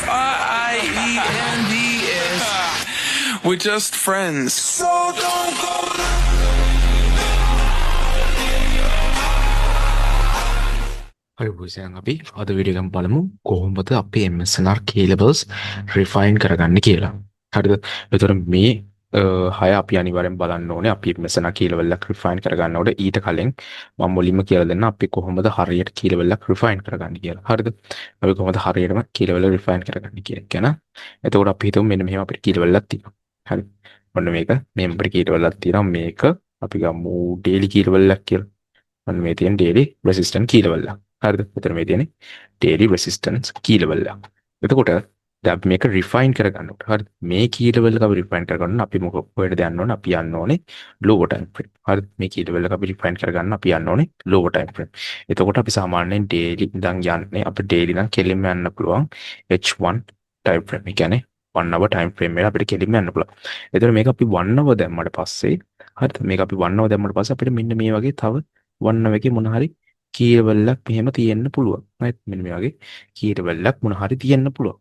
Friends. We're just friends. So don't go. හරි පුසයන් අපි අද වීඩියෝ එකෙන් බලමු කොහොමද අපේ MSNR key levels refine කරගන්නේ කියලා. හරිද? එතකොට මේ හය අපි අනිවාර්යෙන් බලන්න ඕනේ. අපි MSNR key level එක refine කරගන්නකොට ඊට කලින් මම මුලින්ම කියලා දෙන්න අපි කොහොමද හරියට key level එක refine කරගන්නේ කියලා. හරිද? අපි කොහොමද හරියටම key level එක refine කරගන්නේ කියන. එතකොට අපි හිතමු මෙන්න මෙහෙම අපිට key level එකක් තියෙනවා. හරි. ඔන්න මේක member key level එකක් තියෙනවා. මේක අපි ගමු daily key level එකක් කියලා. ඔන්න මේ තියෙන daily resistance key level එක. හරිද? එතන මේ තියෙන්නේ daily resistance key level එක. එතකොට දැන් අපි මේක refine කරගන්න ඕනේ. හරිද? මේ key level එක අපි refine කරගන්න අපි කොහෙටද යන්න ඕනේ? අපි යන්න ඕනේ lower time frame. හරිද? මේ key level එක අපි refine කරගන්න අපි යන්න ඕනේ lower time frame. එතකොට අපි සාමාන්‍යයෙන් daily ඉඳන් යන්නේ අපිට daily නම් කෙලින්ම යන්න පුළුවන් H1 time frame. ඒ කියන්නේ 1 hour time frame එක අපිට කෙලින්ම යන්න පුළුවන්. එතකොට මේක අපි 1 hour දැම්මට පස්සේ හරිද? මේක අපි 1 hour දැම්මට පස්සේ අපිට මෙන්න මේ වගේ තව 1 hour එකේ මොන හරි කීරවලක් මෙහෙම තියෙන්න පුළුවන්. right මෙන්න මේ වගේ කීරවලක් මොන හරි තියෙන්න පුළුවන්.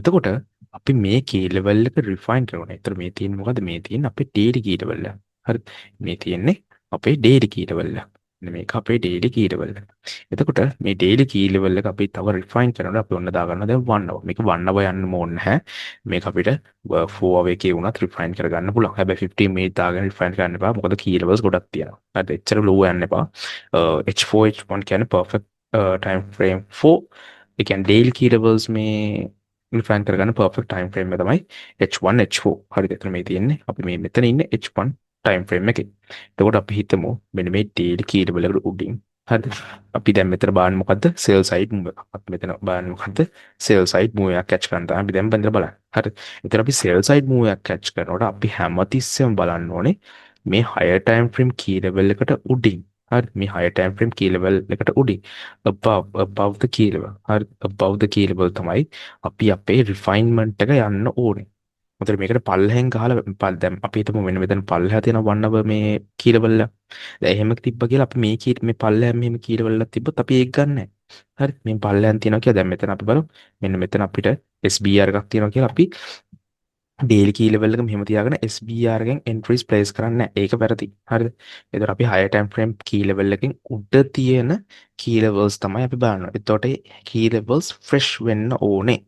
එතකොට අපි මේ key level එක refine කරනවා. ඒතර මේ තියෙන්නේ මොකද්ද? මේ තියෙන්නේ අපේ daily key level එක. හරිද? මේ තියෙන්නේ අපේ daily key level එක. මෙන්න මේක අපේ daily key level එක. එතකොට මේ daily key level එක අපි තව refine කරනකොට අපි ඔන්න දාගන්නවා දැන් 1 hour. මේක 1 hour යන්න ඕනේ නැහැ. මේක අපිට 4 hour එකේ වුණත් refine කරගන්න පුළුවන්. හැබැයි 15 minute දාගෙන refine කරන්න එපා. මොකද key levels ගොඩක් තියෙනවා. හරිද? එච්චර low යන්න එපා. H4 H1 කියන්නේ perfect time frame 4. ඒ කියන්නේ daily key levels මේ රිෆයින් කරගන්න පර්ෆෙක්ට් ටයිම් ෆ්‍රේම් එක තමයි H1 H4. හරිද? එතන මේ තියෙන්නේ අපි මේ මෙතන ඉන්නේ H1 ටයිම් ෆ්‍රේම් එකේ. එතකොට අපි හිතමු මෙන්න මේ daily key level එකට උඩින්. හරිද? අපි දැන් මෙතන බලන්නේ මොකද්ද? sell side move එක. අපි මෙතන බලන්නේ මොකද්ද? sell side move එකක් catch කරන්න තමයි අපි දැන් බලන්නේ. හරිද? එතන අපි sell side move එකක් catch කරනකොට අපි හැමතිස්සෙම බලන්න ඕනේ මේ higher time frame key level එකට උඩින්. හරි මේ higher time frame key level එකට උඩින් above the key level. හරි above the key level තමයි අපි අපේ refinement එක යන්න ඕනේ. මොකද මේකට පල්ලෙහෙන් ගහලා දැන් අපි හිතමු මෙන්න මෙතන පල්ලෙහා තියෙන වන්නව මේ key level එක. දැන් එහෙම තිබ්බ කියලා අපි මේ මේ පල්ලෙහා මෙහෙම key level එකක් තිබ්බොත් අපි ඒක ගන්න නැහැ. හරි මේ පල්ලෙහාන් තියෙනවා කියලා දැන් මෙතන අපි බලමු. මෙන්න මෙතන අපිට SBR එකක් තියෙනවා කියලා අපි daily key level එක මෙහෙම තියාගෙන SBR එකෙන් entries place කරන්නේ නැහැ. ඒක වැරදි. හරිද? එතකොට අපි higher time frame key level එකෙන් උඩ තියෙන key levels තමයි අපි බලනවා. එතකොට key levels fresh වෙන්න ඕනේ.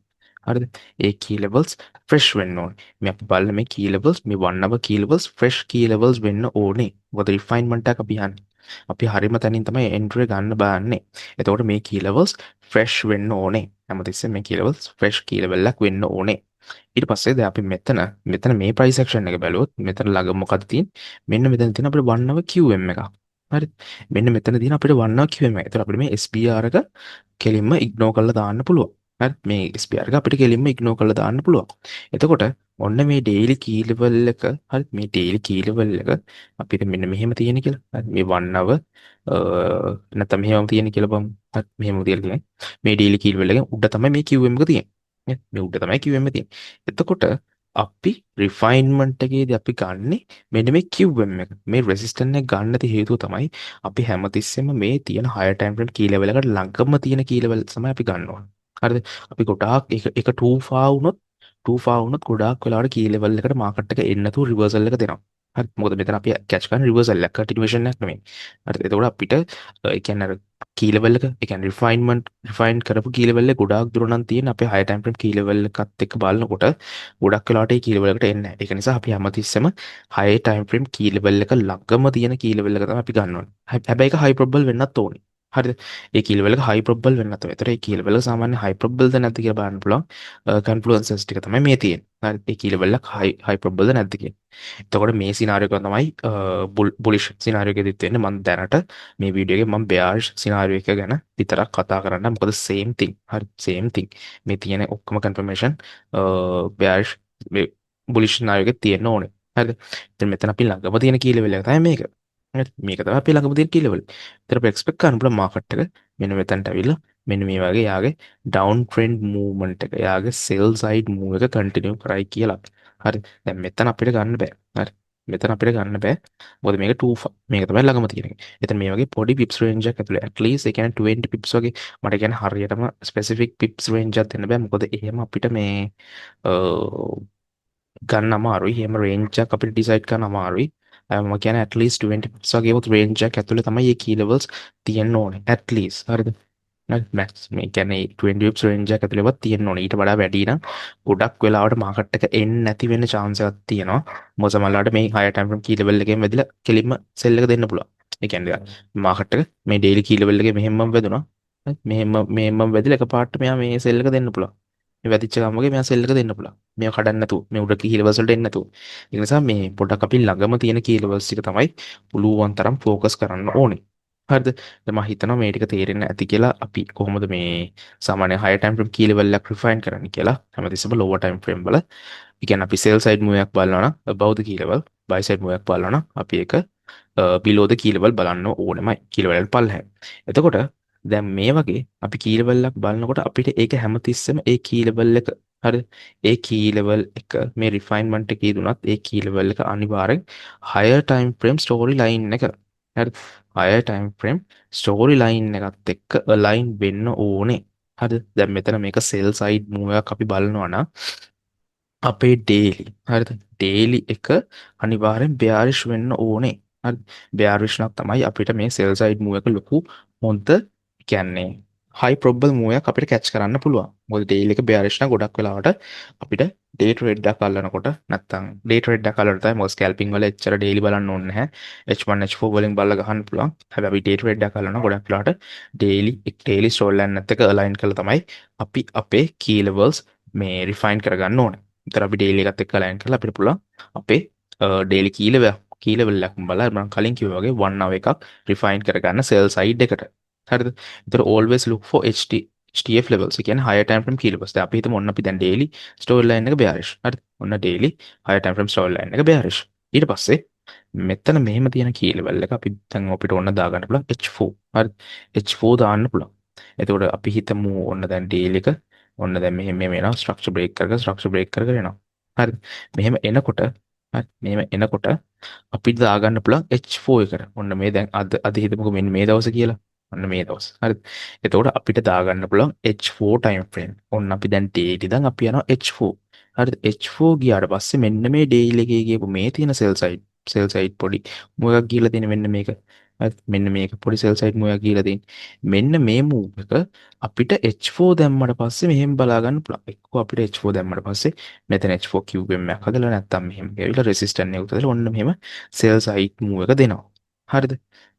හරිද? ඒ key levels fresh වෙන්න ඕනේ. මේ අපි බලන මේ key levels මේ 1 hour key levels fresh key levels වෙන්න ඕනේ. මොකද refinement එක අපි යන්නේ. අපි හරියම තැනින් තමයි entry ගන්න බලන්නේ. එතකොට මේ key levels fresh වෙන්න ඕනේ. හැමතිස්සෙම මේ key levels fresh key level එකක් වෙන්න ඕනේ. ඊට පස්සේ දැන් අපි මෙතන මේ price action එක බැලුවොත් මෙතන ළඟ මොකක්ද තියෙන්නේ මෙන්න මෙතන තියෙන අපිට 1 hour QM එකක් හරි මෙන්න මෙතන තියෙන අපිට 1 hour QM එක. ඒතර අපිට මේ SPR එක කෙලින්ම ඉග්නෝර් කරලා දාන්න පුළුවන්. හරි මේ SPR එක අපිට කෙලින්ම ඉග්නෝර් කරලා දාන්න පුළුවන්. එතකොට ඔන්න මේ daily key level එක හරි මේ daily key level එක අපිට මෙන්න මෙහෙම තියෙන කියලා. හරි මේ 1 hour නැත්නම් මෙහෙම තියෙන කියලා බලමු. හරි මෙහෙම තියලා මේ daily key level එකෙන් උඩ තමයි මේ QM එක තියෙන්නේ. මේ උඩ තමයි QM තියෙන්නේ. එතකොට අපි refinement එකේදී අපි ගන්නෙ මෙන්න මේ QM එක. මේ resistance එක ගන්න ති හේතුව තමයි අපි හැමතිස්සෙම මේ තියෙන higher time frame key level එකට ළඟම තියෙන key level තමයි අපි ගන්න ඕනේ. හරිද? අපි ගොඩාක් එක too far වුණොත් ගොඩාක් වෙලාවට key level එකට market එක එන්න නැතුව reversal එක දෙනවා. හරි මොකද මෙතන අපි catch කරන reversal එක continuation එකක් නෙමෙයි. හරිද? එතකොට අපිට ඒ කියන්නේ අර key level එක ඒ කියන්නේ refine කරපු key level එක ගොඩාක් දුර නම් තියෙන අපේ high time frame key level එකත් එක්ක බලනකොට ගොඩක් වෙලාවට ඒ key level එකට එන්නේ නැහැ. ඒක නිසා අපි හැමතිස්සෙම high time frame key level එක ළඟම තියෙන key level එක තමයි අපි ගන්න ඕනේ. හැබැයි ඒක high probable වෙන්නත් ඕනේ. හරිද? ඒ key level එක high probable වෙන්නත් ඕනේ. ඒතර ඒ key level එක සාමාන්‍ය high probable ද නැද්ද කියලා බලන්න පුළුවන්. confluences ටික තමයි මේ තියෙන්නේ. හරි ඒ key level එක high probable ද නැද්ද කියලා. එතකොට මේ සිනාරියෝ එක තමයි බුලිෂ් සිනාරියෝ එකෙදිත් වෙන්නේ. මම දැනට මේ වීඩියෝ එකේ මම bearish සිනාරියෝ එක ගැන විතරක් කතා කරන්න. මොකද same thing. හරි same thing. මේ තියෙන ඔක්කොම confirmation bearish මේ බුලිෂ් සිනාරියෝ එකේ තියෙන්න ඕනේ. හරිද? ඉතින් මෙතන අපි ළඟම තියෙන key level එක තමයි මේක. හරි මේක තමයි අපි ළඟම තියෙන key level. ඉතින් අපි expect කරන්න පුළුවන් market එක මෙන්න මෙතනට ඇවිල්ලා මෙන්න මේ වගේ යාගේ down trend movement එක යාගේ sell side move එක continue කරයි කියලා. හරි දැන් මෙතන අපිට ගන්න බෑ. හරි මෙතන අපිට ගන්න බෑ. මොකද මේක 2 මේක තමයි ළඟම තියෙන එක. එතන මේ වගේ පොඩි පිප්ස් රේන්ජ් එකක් ඇතුලේ at least ඒ කියන්නේ 20 පිප්ස් වගේ මට කියන්නේ හරියටම ස්පෙસિෆික් පිප්ස් රේන්ජ් එකක් දෙන්න බෑ. මොකද එහෙම අපිට මේ අ, ගන්න අමාරුයි. එහෙම රේන්ජ් එකක් අපිට ඩිසයිඩ් කරන්න අමාරුයි. මම කියන්නේ at least 20 පිප්ස් වගේ වුත් රේන්ජ් එකක් ඇතුලේ තමයි මේ key levels තියෙන්න ඕනේ. at least. හරිද? මැක්ස් මේ කියන්නේ 20 විප්ස් රේන්ජ් එක ඇතුළේවත් තියෙන්න ඕනේ. ඊට වඩා වැඩි නම් ගොඩක් වෙලාවට මාකට් එක එන්නේ නැති වෙන්න chance එකක් තියෙනවා. මොකද සමහරවිට මේ higher time frame key level එකෙන් වැදිලා කෙලින්ම sell එක දෙන්න පුළුවන්. ඒ කියන්නේ මාකට් එක මේ daily key level එකේ මෙහෙමම වැදුනා. මෙහෙමම වැදිලා එකපාරට මෙයා මේ sell එක දෙන්න පුළුවන්. මේ වැදිච්ච ගමන් වගේ මෙයා sell එක දෙන්න පුළුවන්. මේව කඩන්න නැතුව මේ උඩ key levels වලට එන්නේ නැතුව. ඒ නිසා මේ පොඩක් අපි ළඟම තියෙන key levels ටික තමයි පුළුවන් තරම් focus කරන්න ඕනේ. හරිද? දැන් මම හිතනවා මේ ටික තේරෙන්න ඇති කියලා අපි කොහොමද මේ සාමාන්‍ය higher time frame key level එක refine කරන්න කියලා හැමතිස්සෙම lower time frame වල. ඒ කියන්නේ අපි sell side move එකක් බලනවා නම් above the key level, buy side move එකක් බලනවා නම් අපි ඒක below the key level බලන්න ඕනෙමයි. key level වල පල්ලෙහා. එතකොට දැන් මේ වගේ අපි key level එකක් බලනකොට අපිට ඒක හැමතිස්සෙම ඒ key level එක හරිද? ඒ key level එක මේ refinement එකේ දුනත් ඒ key level එක අනිවාර්යෙන් higher time frame story line එක හරිද? higher time frame story line එකත් එක්ක align වෙන්න ඕනේ. හරිද? දැන් මෙතන මේක sell side move එකක් අපි බලනවා නම් අපේ daily හරිද? daily එක අනිවාර්යෙන් bearish වෙන්න ඕනේ. හරිද? bearish නම් තමයි අපිට මේ sell side move එක ලොකු හොඳ කියන්නේ high probable move එකක් අපිට catch කරන්න පුළුවන්. මොකද daily එක bearish නම් ගොඩක් වෙලාවට අපිට day trade එකක් අල්ලනකොට නැත්තම් day trade එකක් අල්ලන තමයි මොකද scalping වල එච්චර daily බලන්න ඕනේ නැහැ. H1 H4 වලින් බලලා ගහන්න පුළුවන්. හැබැයි අපි day trade එකක් අල්ලනවා ගොඩක් වෙලාවට daily story line එකත් එක්ක align කරලා තමයි අපි අපේ key levels මේ refine කරගන්න ඕනේ. විතර අපි daily එකත් එක්ක align කරලා අපිට පුළුවන් අපේ daily key level එකක් බලලා මම කලින් කිව්වා වගේ 1 hour එකක් refine කරගන්න sell side එකට. හරිද? විතර always look for HTF levels. ඒ කියන්නේ higher time frame key levels. දැන් අපි හිතමු ඔන්න අපි දැන් daily story line එක bearish. හරිද? ඔන්න daily higher time frame story line එක bearish. ඊට පස්සේ මෙතන මෙහෙම තියෙන key level එක අපි දැන් අපිට ඔන්න දාගන්න පුළුවන් H4. හරිද? H4 දාන්න පුළුවන්. එතකොට අපි හිතමු ඔන්න දැන් daily එක ඔන්න දැන් මෙහෙම එනවා structure break කරගෙන එනවා. හරිද? මෙහෙම එනකොට හරි මෙහෙම එනකොට අපිට දාගන්න පුළුවන් H4 එකට. ඔන්න මේ දැන් අද හිතමුකෝ මෙන්න මේ දවස කියලා. ඔන්න මේ දවස්. හරිද? එතකොට අපිට දාගන්න පුළුවන් H4 time frame. ඔන්න අපි දැන් daily දැන් අපි යනවා H4. හරිද? H4 ගියාට පස්සේ මෙන්න මේ daily එකේ ගියපු මේ තියෙන sell side පොඩි move එකක් ගිහලා තියෙන මෙන්න මේක. හරිද? මෙන්න මේක පොඩි sell side move එකක් ගිහලා තියෙන. මෙන්න මේ move එක අපිට H4 දැම්මට පස්සේ මෙහෙම බලා ගන්න පුළුවන්. එක්කෝ අපිට H4 දැම්මට පස්සේ මෙතන H4 QM එකක් හදලා නැත්තම් මෙහෙම ගිහලා resistance එකක් හදලා ඔන්න මෙහෙම sell side move එක දෙනවා. හරිද?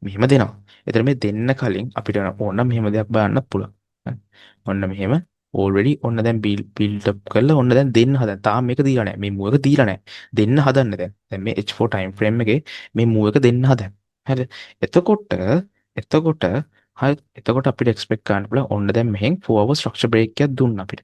මෙහෙම දෙනවා. එතන මේ දෙන්න කලින් අපිට ඕන මෙහෙම දෙයක් බලන්නත් පුළුවන්. ඔන්න මෙහෙම already ඔන්න දැන් build up කරලා ඔන්න දැන් දෙන්න හදන. තාම මේක දීලා නැහැ. මේ move එක දීලා නැහැ. දෙන්න හදන්න දැන්. දැන් මේ H4 time frame එකේ මේ move එක දෙන්න හදන. හරිද? එතකොට හරි එතකොට අපිට expect කරන්න පුළුවන් ඔන්න දැන් මෙහෙන් 4 hour structure break එකක් දුන්නා අපිට.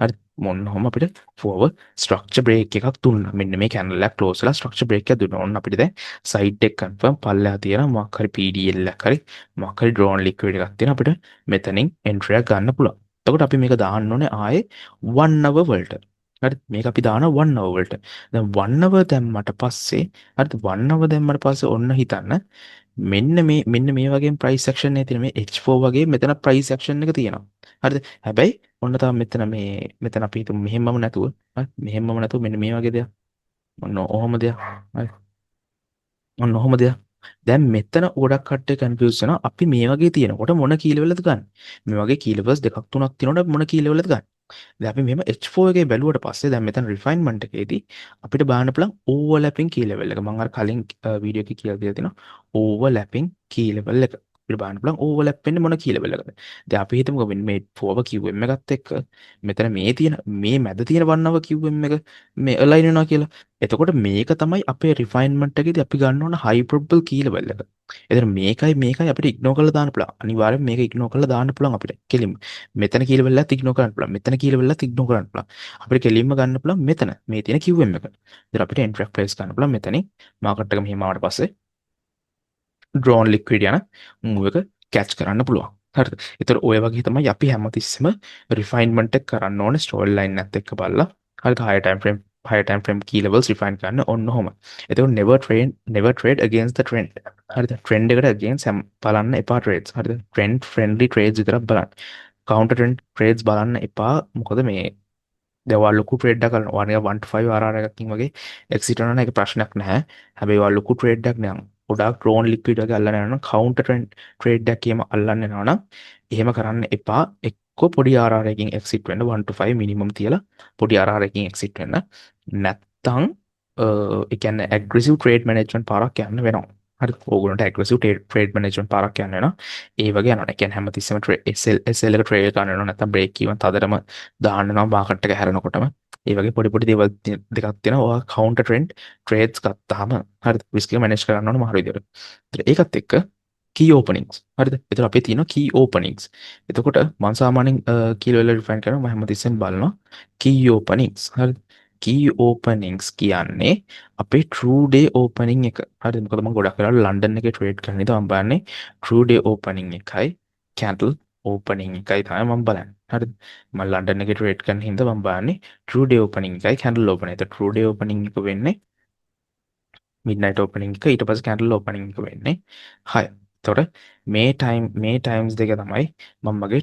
හරි මොනවම අපිට 4 hour structure break එකක් දුන්නා. මෙන්න මේ candle එක close වෙලා structure break එකක් දුන්නා. ඔන්න අපිට දැන් side එක confirm පල්ලෙහා තියෙන මොකක් හරි PDL එකක් හරි මොකක් හරි drawn liquid එකක් තියෙන අපිට මෙතනින් entry එකක් ගන්න පුළුවන්. එතකොට අපි මේක දාන්න ඕනේ ආයේ 1 hour වලට. හරි මේක අපි දාන 1 hour වලට. දැන් 1 hour දැම්මට පස්සේ හරිද 1 hour දැම්මට පස්සේ ඔන්න හිතන්න මෙන්න මේ වගේ price action එකේ තියෙන මේ H4 වගේ මෙතන price action එක තියෙනවා. හරිද? හැබැයි ඔන්න තාම මෙතන අපි හිතමු මෙහෙමම නැතුව හරි මෙහෙමම නැතුව මෙන්න මේ වගේ දෙයක්. ඔන්න ඔහොම දෙයක්. හරි. ඔන්න ඔහොම දෙයක්. දැන් මෙතන ගොඩක් කට්ටිය කන්ෆියුස් වෙනවා. අපි මේ වගේ තියෙනකොට මොන key levelද ගන්න? මේ වගේ key levels දෙකක් තුනක් තියෙනකොට මොන key levelද ගන්න? දැන් අපි මෙහෙම H4 එකේ බැලුවට පස්සේ දැන් මෙතන refinement එකේදී අපිට බලන්න පුළුවන් overlapping key level එක. මම අර කලින් වීඩියෝ එකේ කියලා දීලා තිනවා overlapping key level එක. අපිට බලන්න පුළුවන් overlap වෙන්නේ මොන key level එකද? දැන් අපි හිතමුකෝ මේ forward QM එකත් එක්ක මෙතන මේ මැද තියෙන 1 hour QM එක මේ align වෙනවා කියලා. එතකොට මේක තමයි අපේ refinement එකේදී අපි ගන්න ඕන high probable key level එක. එතන මේකයි අපිට ignore කරලා දාන්න පුළුවන්. අනිවාර්යෙන් මේක ignore කරලා දාන්න පුළුවන් අපිට. කෙලින්ම. මෙතන key level එකත් ignore කරන්න පුළුවන්. මෙතන key level එකත් ignore කරන්න පුළුවන්. අපිට කෙලින්ම ගන්න පුළුවන් මෙතන මේ තියෙන QM එක. ඉතින් අපිට entry එක place කරන්න පුළුවන් මෙතනින් market එක මෙහෙම ආවට පස්සේ drawn liquid යන move එක catch කරන්න පුළුවන්. හරිද? ඒතර ඔය වගේ තමයි අපි හැමතිස්සෙම refinement එක කරන්න ඕනේ story line එකත් එක්ක බලලා. හරිද? higher time frame key levels refine කරන්න ඔන්න ඔහොම. එතකොට never trade against the trend. හරිද? trend එකට against බලන්න එපා trades. හරිද? trend friendly trades විතරක් බලන්න. counter trend trades බලන්න එපා. මොකද මේ දැන් ලොකු ට්‍රේඩ් එකක් කරනවා. වර්ණය 1 to 5 RR එකකින් වගේ එක්සිට් වෙනවා නම් ඒක ප්‍රශ්නයක් නැහැ. හැබැයි ඔයා ලොකු ට්‍රේඩ් එකක් නම් ගොඩාක් ඩ්‍රෝන් ලික්විඩ් වගේ අල්ලන්න යනවා නම් කවුන්ටර් ට්‍රේඩ් එකක් එහෙම අල්ලන්න යනවා නම් එහෙම කරන්න එපා. එක්ක පොඩි RR එකකින් එක්සිට් වෙන්න 1 to 5 මිනිමම් තියලා පොඩි RR එකකින් එක්සිට් වෙන්න. නැත්තම් ඒ කියන්නේ ඇග්‍රෙසිව් ට්‍රේඩ් මැනේජ්මන්ට් පාරක් යන්න වෙනවා. හරි ඕගොල්ලන්ට ඇග්‍රෙසිව් ට්‍රේඩ් මැනේජ්මන්ට් පාරක් යන්න වෙනවා. ඒ වගේ යනවා. ඒ කියන්නේ හැමතිස්සෙම SL එක ට්‍රේඩ් කරන්න වෙනවා. නැත්තම් බ්‍රේක් ඉවන් තදටම දාන්න වෙනවා මාකට් එක හැරෙනකොටම. ඒ වගේ පොඩි පොඩි දේවල් දෙකක් තියෙනවා. ඔයා කවුන්ටර් ට්‍රෙන්ඩ් ට්‍රේඩ්ස් ගත්තාම හරිද රිස්ක් එක මැනේජ් කරන්න ඕනේ මාරු විදියට. ඒකත් එක්ක key openings හරිද? ඒතර අපේ තියෙනවා key openings. එතකොට මම සාමාන්‍යයෙන් කීලෝ වල රිෆයින් කරනවා. මම හැමතිස්සෙම බලනවා key openings හරිද? key openings කියන්නේ අපේ true day opening එක. හරිද? මොකද මම ගොඩක් වෙලාවට ලන්ඩන් එකේ ට්‍රේඩ් කරන ඉතින් මම බලන්නේ true day opening එකයි candle opening එකයි තමයි මම බලන්නේ. හරිද? මම ලන්ඩන් එකේ ට්‍රේඩ් කරන හින්දා මම බලන්නේ true day opening එකයි candle opening. ඒත් true day opening එක වෙන්නේ midnight opening එක ඊට පස්සේ candle opening එක වෙන්නේ 6. එතකොට මේ times දෙක තමයි මම මගේ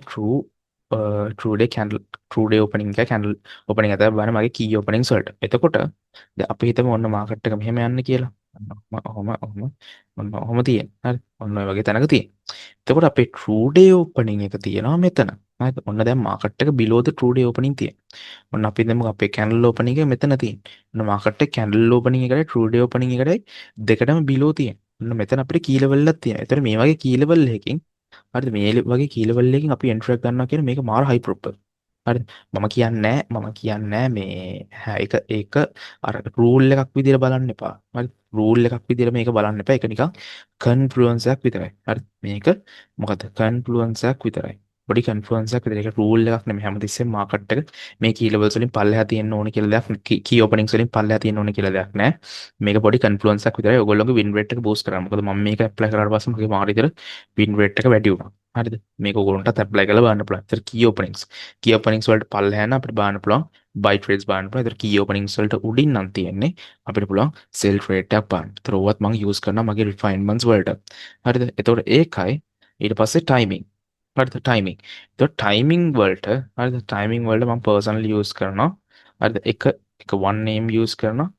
true day candle true day opening එක candle opening එක තමයි බලන්නේ මගේ key openings වලට. එතකොට දැන් අපි හිතමු ඔන්න මාකට් එක මෙහෙම යන්න කියලා. ඔහොම තියෙන. හරි. ඔන්න ඔය වගේ තැනක තියෙන. එතකොට අපේ true day opening එක තියෙනවා මෙතන. හරිද? ඔන්න දැන් මාකට් එක below the true day opening තියෙන. ඔන්න අපි දැන් අපේ candle opening එක මෙතන තියෙන. ඔන්න මාකට් එක candle opening එකයි true day opening එකයි දෙකටම below තියෙන. ඔන්න මෙතන අපිට key level එකක් තියෙනවා. ඒතර මේ වගේ key level එකකින් හරිද? මේ වගේ key level එකකින් අපි entry එකක් ගන්නවා කියන මේක මාර high profile. හරිද? මම කියන්නේ මේ ඒක අර රූල් එකක් විදිහට බලන්න එපා. හරි? රූල් එකක් විදිහට මේක බලන්න එපා. ඒක නිකන් කන්ෆ්ලුවන්ස් එකක් විතරයි. හරි? මේක මොකද? කන්ෆ්ලුවන්ස් එකක් විතරයි. පොඩි කන්ෆ්ලුවන්ස් එකක් විතර. ඒක රූල් එකක් නෙමෙයි. හැමතිස්සෙම මාකට් එක මේ කී ලෙවල්ස් වලින් පල්ලෙහා තියෙන්න ඕනේ කියලා දෙයක් කී ඕපනින්ග්ස් වලින් පල්ලෙහා තියෙන්න ඕනේ කියලා දෙයක් නෑ. මේක පොඩි කන්ෆ්ලුවන්ස් එකක් විතරයි. ඔයගොල්ලෝගේ වින් රේට් එක බූස්ට් කරන්න. මොකද මම මේක ඇප්ලයි කරාට පස්සේ මගේ මාර විදිහට වින් රේට් එක වැඩි වුණා. හරිද? මේක ඔයගොල්ලන්ටත් ඇප්ලයි කරලා බලන්න පුළුවන්. ඒතර කී ඕපනින්ග්ස් වලට පල්ලෙහා යන අපිට බලන්න පුළුවන්. buy trades බලන්න පුළුවන්. ඒතර key openings වලට උඩින් නම් තියෙන්නේ අපිට පුළුවන් sell trade එකක් බලන්න. ඒතර ඕවත් මම use කරනවා මගේ refinements වලට. හරිද? ඒතකොට ඒකයි ඊට පස්සේ timing. හරිද? timing. ඒතකොට timing වලට හරිද? timing වලට මම personally use කරනවා. හරිද? එක 1 am use කරනවා.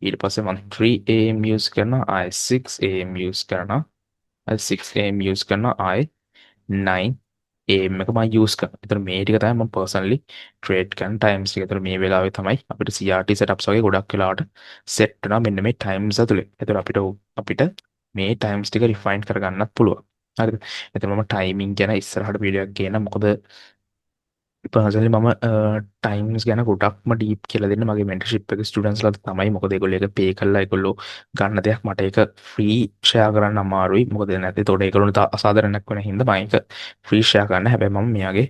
ඊට පස්සේ මම 3 am use කරනවා. ආයි 6 am use කරනවා. ආයි 6 am use කරනවා. ආයි 9 am එක මම use කරනවා. ඒතර මේ ටික තමයි මම personally trade කරන times ටික. ඒතර මේ වෙලාවේ තමයි අපිට CRT setups වගේ ගොඩක් වෙලාවට set වෙනවා මෙන්න මේ times ඇතුලේ. ඒතර අපිට මේ times ටික refine කරගන්නත් පුළුවන්. හරිද? එතන මම timing ගැන ඉස්සරහට වීඩියෝ එකක් ගේනවා. මොකද personally මම times ගැන ගොඩක්ම deep කියලා දෙන්න මගේ mentorship එකේ students ලාට තමයි. මොකද ඒගොල්ලෝ ඒක pay කරලා ඒගොල්ලෝ ගන්න දෙයක් මට ඒක free share කරන්න අමාරුයි. මොකද නැත්නම් ඒතකොට ඒගොල්ලෝන්ට අසාධාරණයක් වෙන හින්දා මම ඒක free share කරන්න. හැබැයි මම මෙයාගේ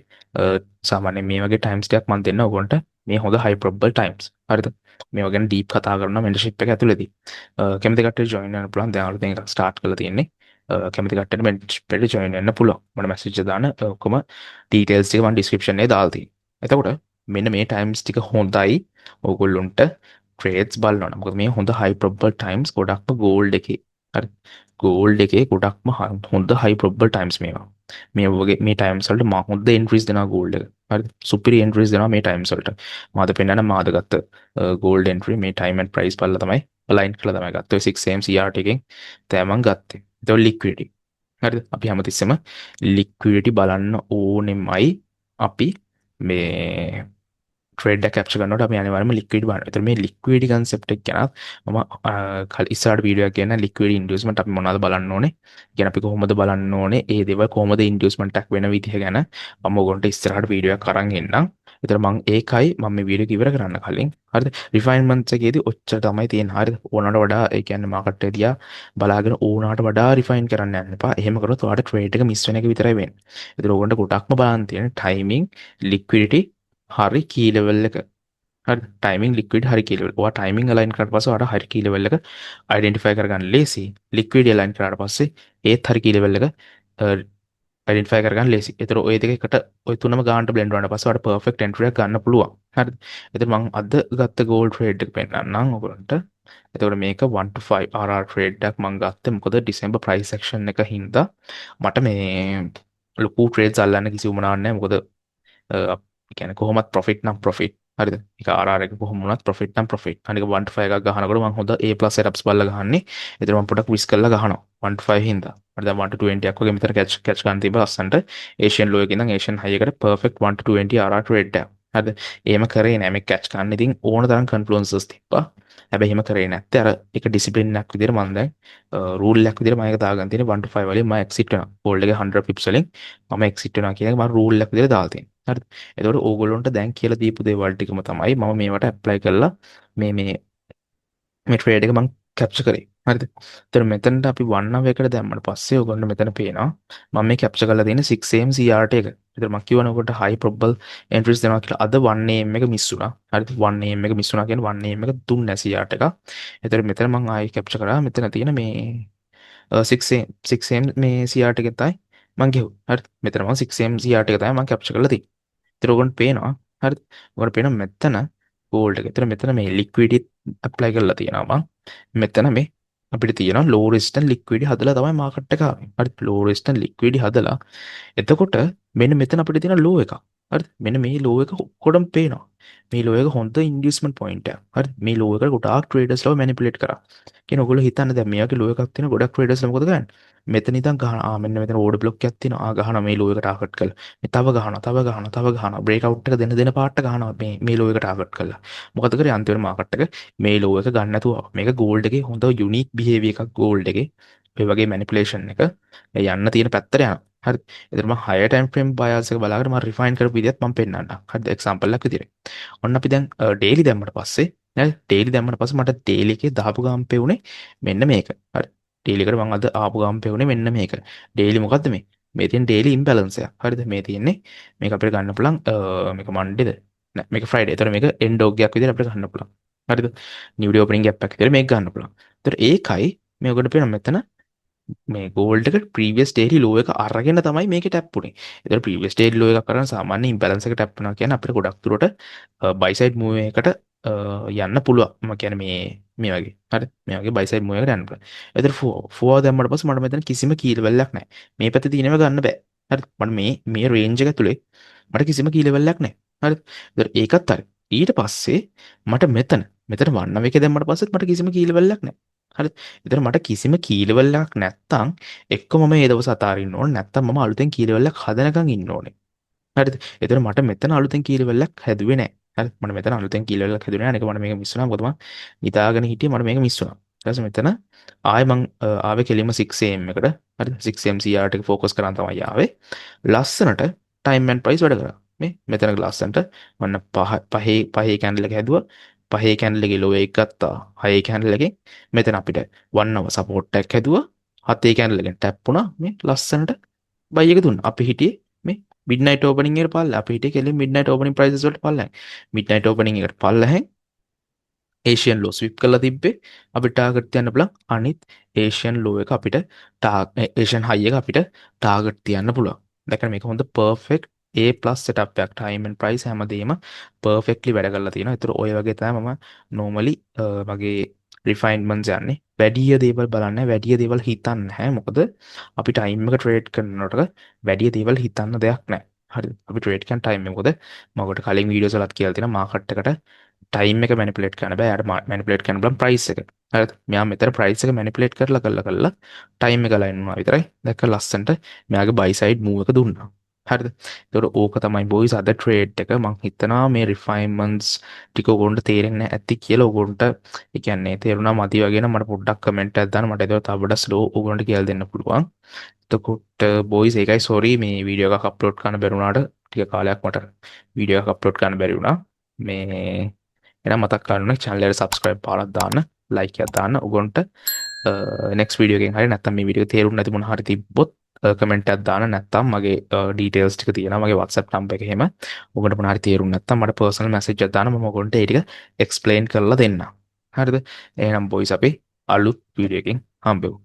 සාමාන්‍යයෙන් මේ වගේ times ටිකක් මම දෙන්න ඕගොල්ලන්ට මේ හොඳ high probable times. හරිද? මේවා ගැන deep කතා කරනවා mentorship එක ඇතුළේදී. කැමති කට්ටිය join වෙන්න පුළුවන්. දැන් අලුතෙන් එකක් start කරලා තියෙන්නේ. කැමති කට්ටියට mentorship එකට join වෙන්න පුළුවන්. මට message එක දාන්න. ඔක්කොම details ටික මම description එකේ දාලා තියෙනවා. එතකොට මෙන්න මේ times ටික හොඳයි ඕගොල්ලොන්ට trades බලනවා. මොකද මේ හොඳ high probable times ගොඩක්ම gold එකේ. හරි. gold එකේ ගොඩක්ම හොඳ high probable times මේවා. මේ වගේ මේ times වලට මම හොඳ entries දෙනවා gold එක. හරි. superior entries දෙනවා මේ times වලට. මාද පෙන්නන මාද ගත්ත gold entry මේ time and price බලලා තමයි align කරලා තමයි ගත්තේ. 6 am CRT එකෙන් තමයි මම ගත්තේ. ඒක liquidity. හරිද? අපි හැමතිස්සෙම liquidity බලන්න ඕනෙමයි. අපි මේ ට්‍රේඩ් එක කැප්චර් කරනකොට අපි අනිවාර්යයෙන්ම liquidity බලනවා. ඒතර මේ liquidity concept එක ගැන මම ඉස්සරහට වීඩියෝ එකක් ගන්න liquidity inducement අපි මොනවද බලන්න ඕනේ. කියන අපි කොහොමද බලන්න ඕනේ. ඒ දේවල් කොහොමද inducement එකක් වෙන විදිහ ගැන මම ඔයගොල්ලන්ට ඉස්සරහට වීඩියෝ එකක් අරන් එන්නම්. ඒතර මම ඒකයි මම මේ වීඩියෝ එක ඉවර කරන්න කලින් හරිද? refinements එකේදී ඔච්චර තමයි තියෙන්නේ. හරිද? ඕනකට වඩා ඒ කියන්නේ මාකට් එක දිහා බලාගෙන ඕනකට වඩා refine කරන්න යන්න එපා. එහෙම කරොත් ඔයාලට trade එක miss වෙන එක විතරයි වෙන්නේ. ඒතර ඕගොල්ලන්ට ගොඩක්ම බලන්න තියෙන්නේ timing, liquidity හරි key level එක. හරි timing liquid හරි key level. ඔයා timing align කරාට පස්සේ ඔයාට හරි key level එක identify කරගන්න ලේසි. liquid align කරාට පස්සේ ඒත් හරි key level එක අයිඩෙන්ටිෆයි කරගන්න ලේසි. ඒතර ඔය දෙකකට ඔය තුනම ගානට බ්ලෙන්ඩ් වුණාට පස්සේ ඔයාලට පර්ෆෙක්ට් එන්ට්‍රි එකක් ගන්න පුළුවන්. හරිද? ඒතර මම අද ගත්ත ගෝල්ඩ් ට්‍රේඩ් එක පෙන්නන්නම් ඔයගොල්ලන්ට. එතකොට මේක 1 to 5 RR ට්‍රේඩ් එකක් මම ගත්තේ මොකද ඩිසෙම්බර් ප්‍රයිස් ඇක්ෂන් එක හින්දා මට මේ ලොකු ට්‍රේඩ්ස් අල්ලන්න කිසි උවමනාවක් නැහැ. මොකද කියන්නේ කොහොමත් ප්‍රොෆිට් නම් ප්‍රොෆිට්. හරිද? ඒක RR එක කොහොම වුණත් ප්‍රොෆිට් නම් ප්‍රොෆිට්. අනික 1 to 5 එකක් ගහනකොට මම හොඳ A+ setups බලලා ගහන්නේ. ඒතර මම පොඩක් විස් කරලා ගහනවා 1 to 5 හින්දා. හරි දැන් 1 to 20ක් වගේ මෙතන කැච් ගන්න තිබ්බ ලස්සන්ට ඒෂියන් ලෝ එකේ ඉඳන් ඒෂියන් හයි එකට පර්ෆෙක්ට් 1 to 20 RR ට්‍රේඩ් එකක්. හරිද? එහෙම කරේ නෑ මේ කැච් ගන්න. ඉතින් ඕන තරම් කන්ෆ්ලුවන්සස් තිබ්බා. හැබැයි එහෙම කරේ නැත්තේ අර එක ඩිසිප්ලින් එකක් විදිහට මම දැන් රූල් එකක් විදිහට මම ඒක දාගන්න තියෙන්නේ 1 to 5 වලින් මම එක්සිට් වෙනවා. ගෝල්ඩ් එකේ 100 පිප්ස් වලින් මම එක්සිට් වෙනවා කියන එක මම රූල් එකක් විදිහට දාලා තියෙනවා. හරිද? එතකොට ඕගොල්ලොන්ට දැන් කියලා දීපු දේවල් ටිකම තමයි මම මේවට ඇප්ලයි කරලා මේ ට්‍රේඩ් එක මම කැප්චර් කරේ. හරිද? එතකොට මෙතනට අපි 1 hour එකට දැම්මට පස්සේ ඔයගොල්ලෝ මෙතන පේනවා මම මේ කැප්චර් කරලා තියෙන 6 am CRT එක. එතකොට මම කියවන ඔකට high probable entries දෙනවා කියලා. අද 1 am එක මිස් වුණා. හරිද? 1 am එක මිස් වුණා කියන්නේ 1 am එක දුන්නේ නැහැ CRT එක. එතකොට මෙතන මම ආයෙ කැප්චර් කරා. මෙතන තියෙන මේ 6 am මේ CRT එකෙන් තමයි මම ගෙහුවා. හරිද? මෙතන මම 6 am CRT එක තමයි මම කැප්චර් කරලා තියෙන්නේ. ඒතර ඔයගොල්ලන්ට පේනවා. හරිද? ඔයගොල්ලන්ට පේනවා මෙතන ගෝල්ඩ් එක. ඒතර මෙතන මේ ලික්විඩිටි ඇප්ලයි කරලා තියෙනවා මම. මෙතන මේ අපිට තියෙනවා ලෝ රෙසිස්ටන්ට් ලික්විඩි හදලා තමයි මාකට් එක ආවේ. හරිද? ලෝ රෙසිස්ටන්ට් ලික්විඩි හදලා එතකොට මෙන්න මෙතන අපිට තියෙන ලෝ එකක්. හරිද? මෙන්න මේ ලෝ එක ඔක්කොටම පේනවා. මේ ලෝ එක හොඳ ඉන්වෙස්ට්මන්ට් පොයින්ට් එකක්. හරිද? මේ ලෝ එකට ගොඩාක් ට්‍රේඩර්ස්ලා මැනිපියුලේට් කරා. කියන ඔයගොල්ලෝ හිතන්නේ දැන් මේ වගේ ලෝ එකක් තියෙන ගොඩක් ට්‍රේඩර්ස්ලා මොකද කරන්නේ? මෙතන ඉඳන් ගහන මෙන්න මෙතන ඕඩර් බ්ලොක් එකක් තියෙනවා. ගහනවා මේ ලෝ එක ටාගට් කරලා. මේ තව ගහනවා. බ්‍රේක් අවුට් එක දෙන පාර්ට් එක ගහනවා මේ ලෝ එක ටාගට් කරලා. මොකද කරේ අන්තිමට මාකට් එක මේ ලෝ එක ගන්න නැතුව මේක ගෝල්ඩ් එකේ හොඳ යුනික් බිහේවියර් එකක් ගෝල්ඩ් එකේ. ඔය වගේ මැනිපුලේෂන් එක යන්න තියෙන පැත්තට යනවා. හරි. එතන මම higher time frame buyers එක බලාගෙන මම refine කරපු විදිහත් මම පෙන්නන්නම්. හරිද? example එකක් විදිහට. ඔන්න අපි දැන් daily දැම්මට පස්සේ නේද? daily දැම්මට පස්සේ මට daily එකේ දාපු ගාම් පෙවුනේ මෙන්න මේක. හරි. daily එකට මම අද ආපු ගාම් පෙවුනේ මෙන්න මේක. daily මොකද්ද මේ? මේ තියෙන daily imbalance එකක්. හරිද? මේ තියෙන්නේ මේක අපිට ගන්න පුළුවන් මේක Mondayද? නෑ මේක Friday. ඒතර මේක end dog එකක් විදිහට අපිට ගන්න පුළුවන්. හරිද? new day opening gap එකක් විදිහට මේක ගන්න පුළුවන්. ඒතර ඒකයි මේ ඔකට පේන මෙතන මේ ගෝල්ඩ් එක ප්‍රීවියස් ඩේලි ලෝ එක අරගෙන තමයි මේක ටැප් උනේ. ඒතර ප්‍රීවියස් ඩේලි ලෝ එකක් කරන සාමාන්‍ය ඉම්බැලන්ස් එක ටැප් වෙනවා කියන්නේ අපිට ගොඩක් දුරට බයි සයිඩ් මූව් එකකට යන්න පුළුවන්. මම කියන්නේ මේ වගේ. හරි. මේ වගේ බයි සයිඩ් මූව් එකකට යන්න පුළුවන්. ඒතර ෆෝර් දැම්මට පස්සේ මට මෙතන කිසිම කී ලෙවල් එකක් නැහැ. මේ පැත්තේ තියෙනව ගන්න බෑ. හරි. මට මේ රේන්ජ් එක ඇතුලේ මට කිසිම කී ලෙවල් එකක් නැහැ. හරි. ඒතර ඒකත් හරි. ඊට පස්සේ මට මෙතන 1 hour එකේ දැම්මට පස්සෙත් මට කිසිම කී ලෙවල් එකක් නැහැ. හරිද? ඒතර මට කිසිම කී ලෙවල් එකක් නැත්තම් එක්ක මම මේ දවස් අතාරින්න ඕනේ නැත්තම් මම අලුතෙන් කී ලෙවල් එකක් හදනකම් ඉන්න ඕනේ. හරිද? ඒතර මට මෙතන අලුතෙන් කී ලෙවල් එකක් හැදුවේ නැහැ. හරිද? මට මෙතන අලුතෙන් කී ලෙවල් එකක් හැදුවේ නැහැ. අනික මට මේක මිස් වුණා. මොකද මම නිදාගෙන හිටියේ මට මේක මිස් වුණා. ඊට පස්සේ මෙතන ආයෙ මං ආවේ කෙලින්ම 6 am එකට. හරිද? 6 am CRT එක ફોකස් කරන් තමයි ආවේ. ලස්සනට ටයිම් ඇන්ඩ් ප්‍රයිස් වැඩ කරා. මෙතන ලස්සනට මන්න පහේ කැන්ඩල් එක හැදුවා. පහේ කැන්ඩල් එකේ ලෝ එක ගත්තා. හයේ කැන්ඩල් එකෙන් මෙතන අපිට 1 hour සපෝට් එකක් හැදුවා. හතේ කැන්ඩල් එකෙන් ටැප් වුණා. මේ ලස්සනට බයි එක දුන්නා. අපි හිටියේ මේ මිඩ්නයිට් ඕපනින් එකට පල්ලා. අපි හිටියේ කෙලින් මිඩ්නයිට් ඕපනින් ප්‍රයිසස් වලට පල්ලා. මිඩ්නයිට් ඕපනින් එකට පල්ලා ඒෂියන් ලෝ ස්විප් කරලා තිබ්බේ අපිට ටාගට් තියන්න පුළුවන් අනිත් ඒෂියන් ලෝ එක අපිට ඒෂියන් හයි එක අපිට ටාගට් තියන්න පුළුවන්. දැන් මේක හොඳ පර්ෆෙක්ට් A+ setup එකක් time and price හැමදේම perfectly වැඩ කරලා තියෙනවා. ඒතර ඔය වගේ තමයි මම normally මගේ refinements යන්නේ. වැඩි දේවල් බලන්නේ වැඩි දේවල් හිතන්නේ නැහැ. මොකද අපි time එක trade කරනකොට වැඩි දේවල් හිතන්න දෙයක් නැහැ. හරිද? අපි trade කරන time එක මොකද මම ඔකට කලින් වීඩියෝස් වලත් කියලා තියෙනවා මාකට් එකට ටයිම් එක මැනිපුලේට් කරන්න බෑ. යාට මැනිපුලේට් කරන්න බලන් ප්‍රයිස් එක. හරිද? මෙයා මෙතන ප්‍රයිස් එක මැනිපුලේට් කරලා ටයිම් එක ලයින් වුණා විතරයි. දැක්ක ලස්සන්ට මෙයාගේ බයි සයිඩ් මූව් එක දුන්නා. හරිද? ඒතකොට ඕක තමයි බොයිස් අද ට්‍රේඩ් එක. මම හිතනවා මේ රිෆයින්මන්ට්ස් ටික ඔයගොල්ලන්ට තේරෙන්නේ නැති කියලා ඔයගොල්ලන්ට ඒ කියන්නේ තේරුණා මදි වගේ නම් මට පොඩ්ඩක් කමෙන්ට් එකක් දාන්න. මට ඒක තව වඩා ස්ලෝ ඔයගොල්ලන්ට කියලා දෙන්න පුළුවන්. එතකොට බොයිස් ඒකයි සෝරි මේ වීඩියෝ එකක් අප්ලෝඩ් කරන්න බැරි වුණාට ටික කාලයක් මට වීඩියෝ එකක් අප්ලෝඩ් කරන්න බැරි වුණා. මේ එහෙනම් මතක් කරගන්න channel එකට subscribe පාරක් දාන්න like එකක් දාන්න උගොන්ට next video එකෙන් හරි නැත්නම් මේ වීඩියෝ එක තේරුම් නැති මොන හරි තිබ්බොත් කමෙන්ට් එකක් දාන්න නැත්නම් මගේ details ටික තියෙනවා මගේ WhatsApp number එක එහෙම උගොන්ට මොන හරි තේරුම් නැත්නම් මට personal message එකක් දාන්න මම උගොන්ට ඒ ටික explain කරලා දෙන්නම් හරිද එහෙනම් boys අපි අලුත් වීඩියෝ එකකින් හම්බෙමු